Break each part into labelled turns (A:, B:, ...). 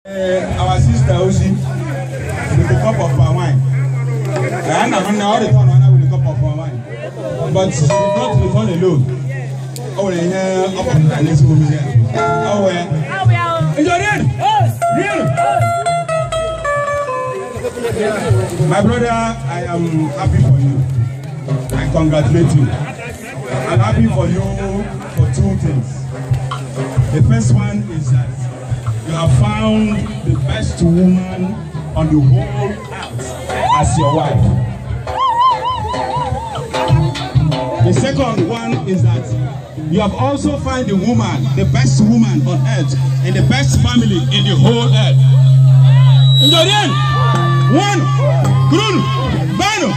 A: Our sister Osi with a cup of wine. I don't know how to turn on with a cup of wine. But she did not return alone. Oh, yeah, up on this woman here. Oh, yeah. My brother, I am happy for you. I congratulate you. I'm happy for you for two things. The first one is that you have found the best woman on the whole earth as your wife. The second one is that you have also found the woman, the best woman on earth, and the best family in the whole earth. One, Grun, Bano,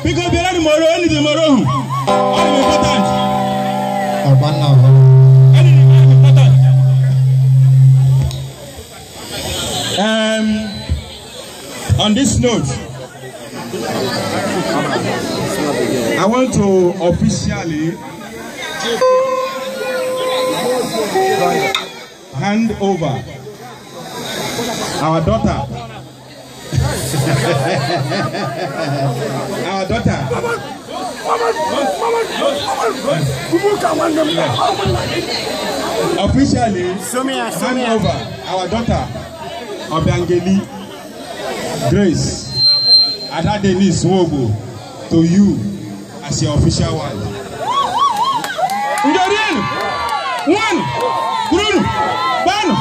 A: because the other tomorrow, only tomorrow. All important. On this note, I want to officially hand over our daughter. Our daughter. Officially hand over our daughter, Obangeli Grace Adadeni Nwaogbo, to you as your official wife. One, Bruno, Bano.